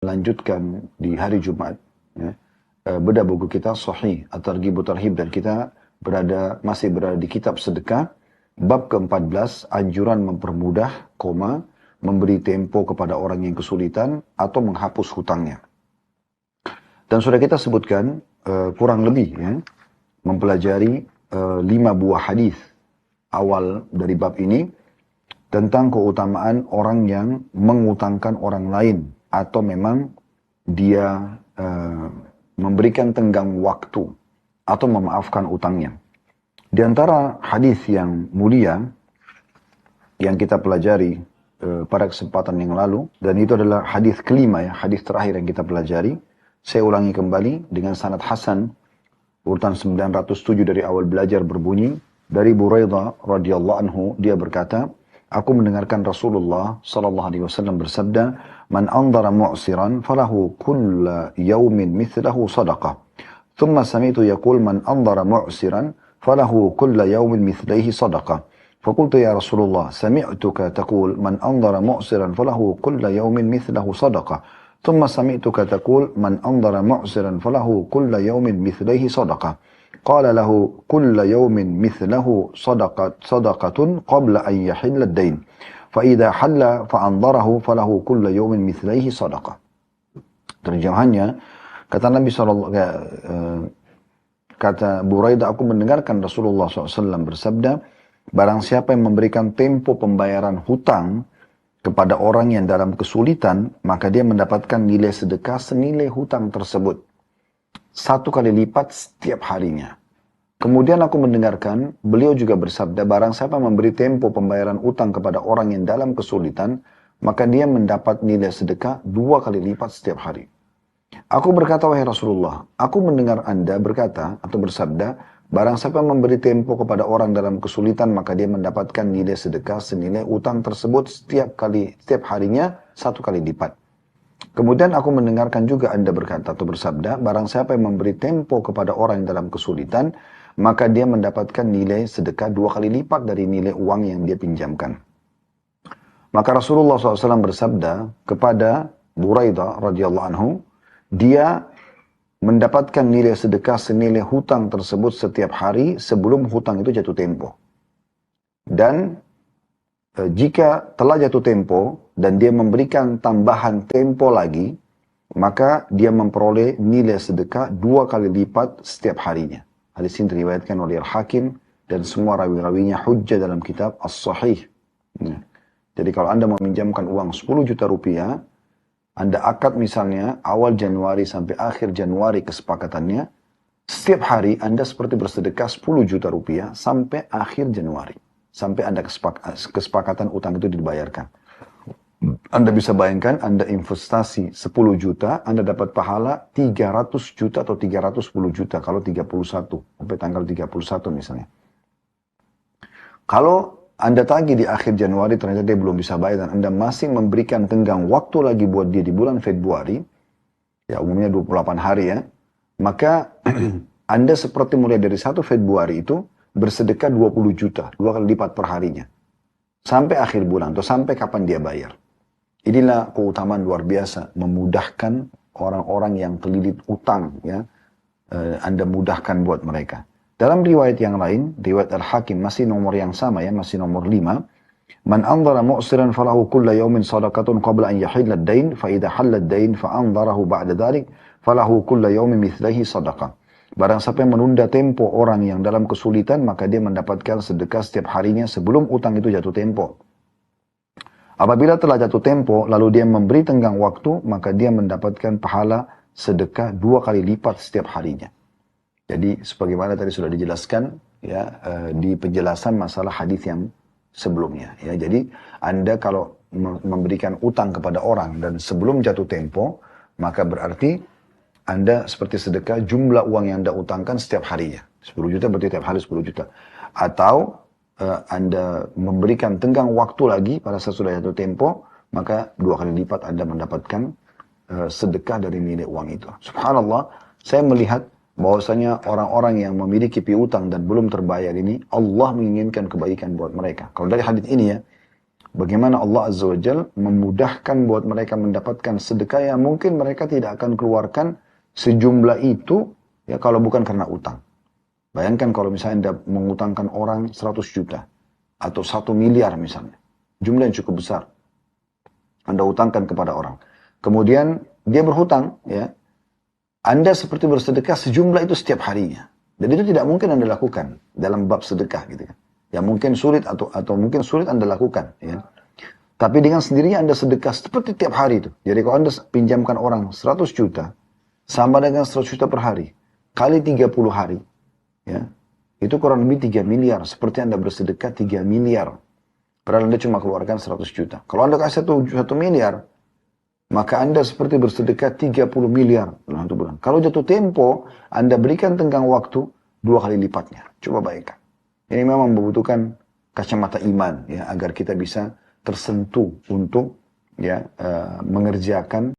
Lanjutkan di hari Jumat, ya, bedah buku kita Sahih At-Targhib wa Tarhib, dan kita masih berada di kitab sedekah, bab ke-14, anjuran mempermudah, memberi tempo kepada orang yang kesulitan atau menghapus hutangnya. Dan sudah kita sebutkan kurang lebih ya, mempelajari 5 buah hadis awal dari bab ini tentang keutamaan orang yang mengutangkan orang lain atau memang dia memberikan tenggang waktu atau memaafkan utangnya. Di antara hadis yang mulia yang kita pelajari pada kesempatan yang lalu, dan itu adalah hadis kelima ya, hadis terakhir yang kita pelajari. Saya ulangi kembali dengan sanad hasan, urutan 907 dari awal belajar berbunyi, dari Buraidah radhiyallahu anhu, dia berkata, aku mendengarkan Rasulullah sallallahu alaihi wasallam bersabda, "Man andhara mu'siran falahu kulla yawmin mithlahu sadaqah." Thumma sami'tu yaqul man andhara mu'siran falahu kulla yawmin mithlaihi sadaqah. فقلت يا رسول الله سمعتك تقول من أنظر مؤسرا فله كل يوم مثله صدقة ثم سمعتك تقول من أنظر معسرا فله كل يوم مثليه صدقة قال له كل يوم مثله صدقة قبل أن يحل الدين فإذا حل فأنظره فله كل يوم مثليه صدقة. Terjemahannya, kata Nabi SAW, kata Buraidah, aku mendengarkan Rasulullah SAW bersabda, barang siapa yang memberikan tempo pembayaran hutang kepada orang yang dalam kesulitan, maka dia mendapatkan nilai sedekah senilai hutang tersebut. 1 kali lipat setiap harinya. Kemudian aku mendengarkan beliau juga bersabda, barang siapa memberi tempo pembayaran utang kepada orang yang dalam kesulitan, maka dia mendapat nilai sedekah 2 kali lipat setiap hari. Aku berkata, wahai Rasulullah, aku mendengar Anda berkata atau bersabda, barang siapa memberi tempo kepada orang dalam kesulitan, maka dia mendapatkan nilai sedekah senilai utang tersebut setiap harinya 1 kali lipat. Kemudian aku mendengarkan juga Anda berkata atau bersabda, barang siapa yang memberi tempo kepada orang yang dalam kesulitan, maka dia mendapatkan nilai sedekah 2 kali lipat dari nilai uang yang dia pinjamkan. Maka Rasulullah SAW bersabda kepada Buraidah radhiyallahu anhu, dia mendapatkan nilai sedekah senilai hutang tersebut setiap hari sebelum hutang itu jatuh tempo. Dan jika telah jatuh tempo dan dia memberikan tambahan tempo lagi, maka dia memperoleh nilai sedekah 2 kali lipat setiap harinya. Hadis ini diriwayatkan oleh Al-Hakim dan semua rawi-rawinya hujjah dalam kitab As-Sahih. Jadi kalau Anda meminjamkan uang 10 juta rupiah, Anda akad misalnya awal Januari sampai akhir Januari kesepakatannya, setiap hari Anda seperti bersedekah 10 juta rupiah sampai akhir Januari. Sampai Anda kesepakatan utang itu dibayarkan. Anda bisa bayangkan Anda investasi 10 juta, Anda dapat pahala 300 juta atau 310 juta kalau 31, sampai tanggal 31 misalnya. Kalau Anda tagih di akhir Januari, ternyata dia belum bisa bayar, dan Anda masih memberikan tenggang waktu lagi buat dia di bulan Februari, ya umumnya 28 hari ya, maka Anda seperti mulai dari 1 Februari itu bersedekah 20 juta, 2 kali lipat per harinya. Sampai akhir bulan, atau sampai kapan dia bayar. Inilah keutamaan luar biasa, memudahkan orang-orang yang terlilit utang, ya. Anda mudahkan buat mereka. Dalam riwayat yang lain, riwayat Al-Hakim masih nomor yang sama ya, masih nomor 5. Man anzara mu'siran falahu kulla yawmin sadaqatun qabla an yahilla ad-dain, fa idza halla ad-dain fa anzarahu ba'da dhalik falahu kulla yawmin mithlaihi sadaqah. Barang siapa yang menunda tempo orang yang dalam kesulitan, maka dia mendapatkan sedekah setiap harinya sebelum utang itu jatuh tempo. Apabila telah jatuh tempo, lalu dia memberi tenggang waktu, maka dia mendapatkan pahala sedekah 2 kali lipat setiap harinya. Jadi sebagaimana tadi sudah dijelaskan ya di penjelasan masalah hadis yang sebelumnya ya. Jadi Anda kalau memberikan utang kepada orang dan sebelum jatuh tempo, maka berarti Anda seperti sedekah jumlah uang yang Anda utangkan setiap harinya. 10 juta berarti setiap hari 10 juta. Atau Anda memberikan tenggang waktu lagi pada saat sudah jatuh tempo, maka 2 kali lipat Anda mendapatkan sedekah dari nilai uang itu. Subhanallah, saya melihat bahwasanya orang-orang yang memiliki piutang dan belum terbayar ini, Allah menginginkan kebaikan buat mereka. Kalau dari hadis ini ya, Bagaimana Allah Azza wa Jal memudahkan buat mereka mendapatkan sedekah yang mungkin mereka tidak akan keluarkan sejumlah itu ya kalau bukan karena utang. Bayangkan kalau misalnya Anda mengutangkan orang 100 juta atau 1 miliar misalnya. Jumlah yang cukup besar. Anda utangkan kepada orang. Kemudian dia berhutang ya. Anda seperti bersedekah sejumlah itu setiap harinya. Dan itu tidak mungkin Anda lakukan dalam bab sedekah gitu kan. Yang mungkin sulit atau mungkin sulit Anda lakukan ya. Tapi dengan sendirinya Anda sedekah seperti tiap hari itu. Jadi kalau Anda pinjamkan orang 100 juta sama dengan 100 juta per hari kali 30 hari ya. Itu kurang lebih 3 miliar. Seperti Anda bersedekah 3 miliar. Padahal Anda cuma keluarkan 100 juta. Kalau Anda kasih 1 miliar, maka Anda seperti bersedekah 30 miliar dalam 1 bulan. Kalau jatuh tempo, Anda berikan tenggang waktu 2 kali lipatnya. Coba bayangkan. Ini memang membutuhkan kacamata iman ya agar kita bisa tersentuh untuk ya mengerjakan